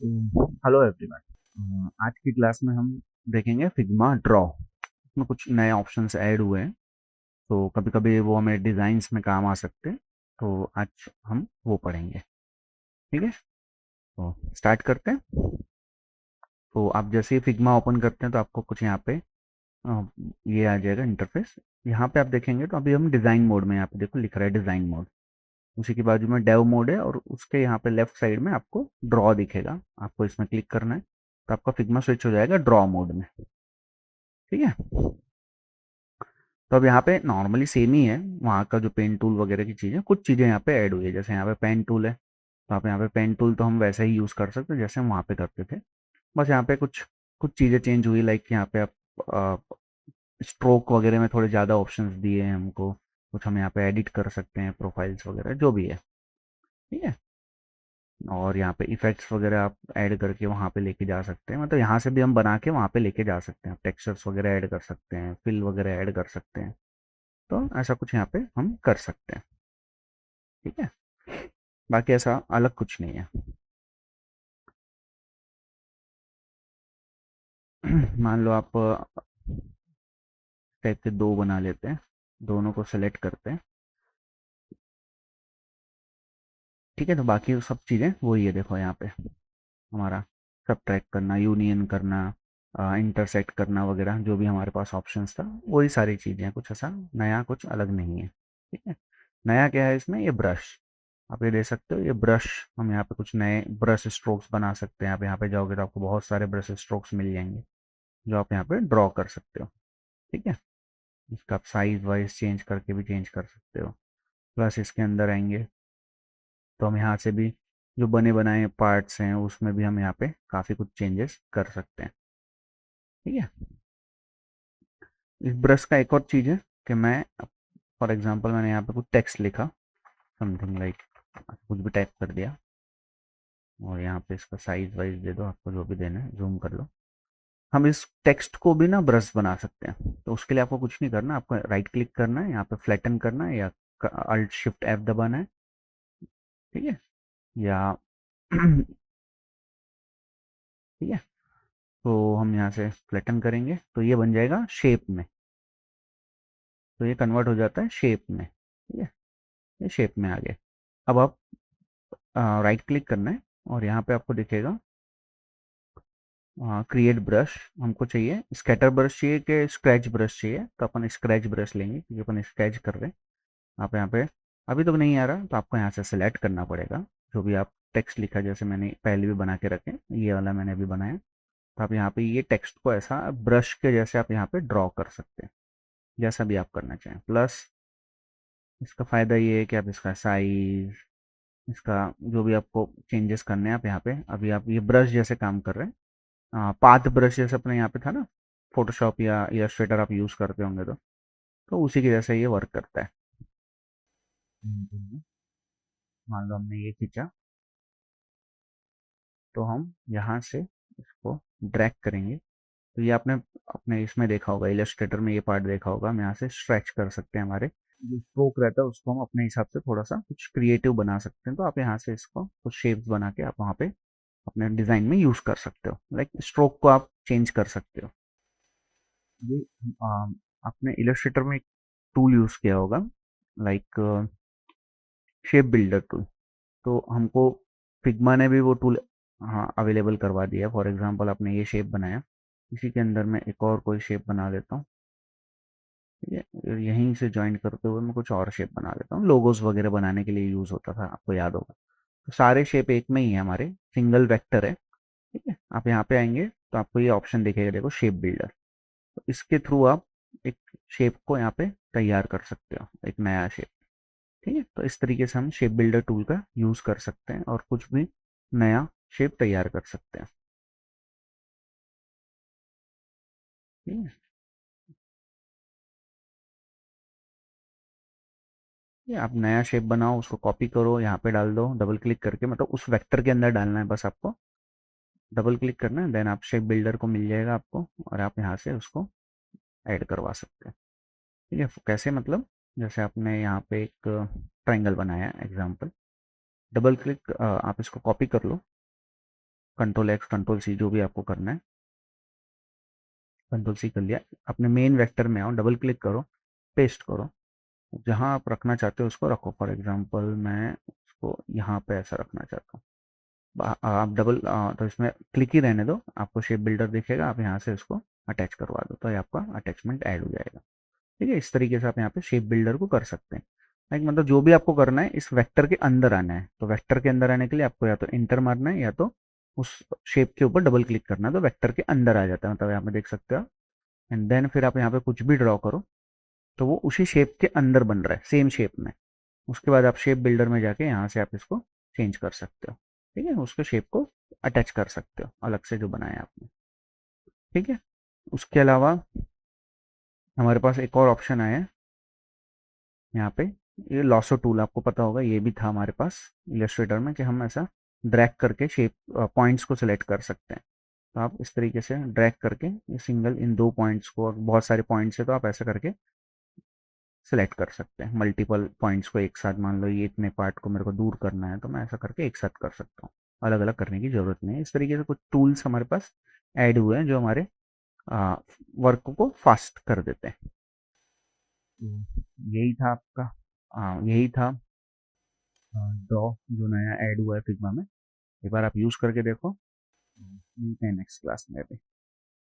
Hello everyone. आज की class में हम देखेंगे फिग्मा ड्रॉ। इसमें कुछ नए ऑप्शंस ऐड हुए हैं, तो कभी कभी वो हमें डिज़ाइंस में काम आ सकते हैं। तो आज हम वो पढ़ेंगे। ठीक है, तो स्टार्ट करते हैं। तो आप जैसे ही फिग्मा ओपन करते हैं तो आपको कुछ यहाँ पे अ, ये आ जाएगा इंटरफेस। यहाँ पे आप देखेंगे तो अभी हम डिज़ाइन मोड में, यहाँ पे देखो लिख रहा है डिज़ाइन मोड। उसी के बाजू में डेव मोड है और उसके यहाँ पे लेफ्ट साइड में आपको ड्रॉ दिखेगा। आपको इसमें क्लिक करना है तो आपका फिग्मा स्विच हो जाएगा ड्रॉ मोड में। ठीक है, तो अब यहाँ पे नॉर्मली सेम ही है। वहाँ का जो पेन टूल वगैरह की चीज़ें, कुछ चीज़ें यहाँ पे ऐड हुई है। जैसे यहाँ पे पेन टूल है, तो आप यहाँ पे पेन टूल तो हम वैसे ही यूज़ कर सकते हैं जैसे हम वहाँ पे करते थे। बस यहाँ पे कुछ कुछ चीज़ें चेंज हुई, लाइक यहाँ पे आप स्ट्रोक वगैरह में थोड़े ज़्यादा ऑप्शंस दिए हैं हमको। कुछ हम यहाँ पे एडिट कर सकते हैं, प्रोफाइल्स वगैरह जो भी है। ठीक है, और यहाँ पे इफेक्ट्स वगैरह आप ऐड करके वहाँ पे लेके जा सकते हैं। मतलब यहाँ से भी हम बना के वहाँ पे लेके जा सकते हैं। टेक्सचर्स वगैरह ऐड कर सकते हैं, फिल वगैरह ऐड कर सकते हैं। तो ऐसा कुछ यहाँ पे हम कर सकते हैं। ठीक है, बाकी ऐसा अलग कुछ नहीं है। मान लो आप टाइप के दो बना लेते हैं, दोनों को सेलेक्ट करते हैं। ठीक है, तो बाकी वो सब चीज़ें वही है। देखो यहाँ पे हमारा सब ट्रैक करना, यूनियन करना, इंटरसेक्ट करना वगैरह, जो भी हमारे पास ऑप्शंस था वही सारी चीज़ें हैं। कुछ ऐसा नया कुछ अलग नहीं है। ठीक है, नया क्या है इसमें, ये ब्रश। आप ये दे सकते हो, ये ब्रश। हम यहाँ पे कुछ नए ब्रश स्ट्रोक्स बना सकते हैं। आप यहाँ पे जाओगे तो आपको बहुत सारे ब्रश स्ट्रोक्स मिल जाएंगे जो आप यहाँ पे ड्रॉ कर सकते हो। ठीक है, इसका आप साइज वाइज चेंज करके भी चेंज कर सकते हो। प्लस इसके अंदर आएंगे तो हम यहाँ से भी जो बने बनाए पार्ट्स हैं उसमें भी हम यहाँ पे काफ़ी कुछ चेंजेस कर सकते हैं। ठीक है, इस ब्रश का एक और चीज़ है कि मैं, फॉर एग्जांपल मैंने यहाँ पे कुछ टेक्स्ट लिखा, समथिंग लाइक कुछ भी टाइप कर दिया, और यहाँ पे इसका साइज वाइज दे दो, आपको जो भी देना है जूम कर लो। हम इस टेक्स्ट को भी ना ब्रश बना सकते हैं। तो उसके लिए आपको कुछ नहीं करना, आपको राइट क्लिक करना है, यहाँ पे फ्लैटन करना है, या अल्ट शिफ्ट एफ दबाना है। ठीक है, या ठीक है, तो हम यहाँ से फ्लैटन करेंगे तो ये बन जाएगा शेप में। तो ये कन्वर्ट हो जाता है शेप में। ठीक है, ये शेप में आ गया। अब आप राइट क्लिक करना है और यहाँ पे आपको दिखेगा क्रिएट ब्रश। हमको चाहिए स्कैटर ब्रश चाहिए कि स्क्रैच ब्रश चाहिए, तो अपन स्क्रैच ब्रश लेंगे क्योंकि अपन स्क्रैच कर रहे हैं। आप यहाँ पे अभी तो नहीं आ रहा, तो आपको यहाँ से सेलेक्ट करना पड़ेगा जो भी आप टेक्स्ट लिखा। जैसे मैंने पहले भी बना के रखे, ये वाला मैंने अभी बनाया। तो आप यहाँ पे ये टेक्स्ट को ऐसा ब्रश के जैसे आप यहाँ पे ड्रॉ कर सकते हैं, जैसा भी आप करना चाहें। प्लस इसका फ़ायदा ये है कि आप इसका साइज, इसका जो भी आपको चेंजेस करने हैं आप यहाँ पे, अभी आप ये ब्रश जैसे काम कर रहे हैं। पाथ ब्रश जैसे अपने यहाँ पे था ना, फोटोशॉप या इलस्ट्रेटर आप यूज़ करते होंगे तो उसी की जैसे ये वर्क करता है। मान लो हमने ये खींचा, तो हम यहाँ से इसको ड्रैग करेंगे। तो ये आपने अपने इसमें देखा होगा, इलस्ट्रेटर में ये पार्ट देखा होगा। हम यहाँ से स्ट्रेच कर सकते हैं, हमारे जो स्ट्रोक रहता है उसको हम अपने हिसाब से थोड़ा सा कुछ क्रिएटिव बना सकते हैं। तो आप यहाँ से इसको कुछ शेप्स बना के आप वहाँ पे अपने डिज़ाइन में यूज़ कर सकते हो। लाइक स्ट्रोक को आप चेंज कर सकते हो। ये आपने इलस्ट्रेटर में एक टूल यूज़ किया होगा, लाइक शेप बिल्डर टूल। तो हमको फिग्मा ने भी वो टूल, हाँ, अवेलेबल करवा दिया। फॉर एग्जांपल आपने ये शेप बनाया, इसी के अंदर मैं एक और कोई शेप बना लेता हूँ। ठीक है, और यहीं से ज्वाइन करते हुए मैं कुछ और शेप बना लेता हूँ। लोगोस वगैरह बनाने के लिए यूज़ होता था, आपको याद होगा। तो सारे शेप एक में ही है, हमारे सिंगल वेक्टर है। ठीक है, आप यहाँ पे आएंगे तो आपको ये ऑप्शन दिखेगा, देखो शेप बिल्डर। तो इसके थ्रू आप एक शेप को यहाँ पे तैयार कर सकते हो, एक नया शेप। ठीक है, तो इस तरीके से हम शेप बिल्डर टूल का यूज़ कर सकते हैं और कुछ भी नया शेप तैयार कर सकते हैं। ठीक है, ये आप नया शेप बनाओ, उसको कॉपी करो, यहाँ पे डाल दो डबल क्लिक करके। मतलब उस वेक्टर के अंदर डालना है बस आपको, डबल क्लिक करना है, देन आप शेप बिल्डर को मिल जाएगा आपको, और आप यहाँ से उसको ऐड करवा सकते हैं। ठीक है, कैसे, मतलब जैसे आपने यहाँ पे एक ट्रायंगल बनाया एग्जाम्पल, डबल क्लिक, आप इसको कॉपी कर लो, कंट्रोल एक्स कंट्रोल सी जो भी आपको करना है, कंट्रोल सी कर लिया। अपने मेन वेक्टर में आओ, डबल क्लिक करो, पेस्ट करो, जहाँ आप रखना चाहते हो उसको रखो। फॉर एग्जांपल मैं उसको यहाँ पे ऐसा रखना चाहता हूँ। आप डबल तो इसमें क्लिक ही रहने दो, आपको शेप बिल्डर दिखेगा, आप यहाँ से उसको अटैच करवा दो तो ये आपका अटैचमेंट ऐड हो जाएगा। ठीक है, इस तरीके से आप यहाँ पे शेप बिल्डर को कर सकते हैं। लाइक मतलब जो भी आपको करना है इस वेक्टर के अंदर आना है, तो वेक्टर के अंदर आने के लिए आपको या तो इंटर मारना है या तो उस शेप के ऊपर डबल क्लिक करना है, तो वेक्टर के अंदर आ जाता है, मतलब यहाँ पे देख सकते हो। एंड देन फिर आप यहाँ पे कुछ भी ड्रॉ करो तो वो उसी शेप के अंदर बन रहा है, सेम शेप में। उसके बाद आप शेप बिल्डर में जाके यहाँ से आप इसको चेंज कर सकते हो। ठीक है, उसके शेप को अटैच कर सकते हो अलग से जो बनाया आपने। ठीक है, उसके अलावा हमारे पास एक और ऑप्शन आया है यहाँ पे, ये लॉसो टूल, आपको पता होगा ये भी था हमारे पास इलस्ट्रेटर में, कि हम ऐसा ड्रैग करके शेप पॉइंट्स को सिलेक्ट कर सकते हैं। तो आप इस तरीके से ड्रैग करके ये सिंगल इन दो पॉइंट्स को, बहुत सारे पॉइंट्स है तो आप ऐसा करके सिलेक्ट कर सकते हैं। मल्टीपल पॉइंट्स को एक साथ, मान लो ये इतने पार्ट को मेरे को दूर करना है तो मैं ऐसा करके एक साथ कर सकता हूँ, अलग अलग करने की ज़रूरत नहीं है। इस तरीके से कुछ टूल्स हमारे पास ऐड हुए हैं जो हमारे वर्क को फास्ट कर देते हैं। यही था आपका, यही था ड्रॉ जो नया ऐड हुआ है फिग्मा में। एक बार आप यूज़ करके देखो। मिलते हैं नेक्स्ट क्लास में भी।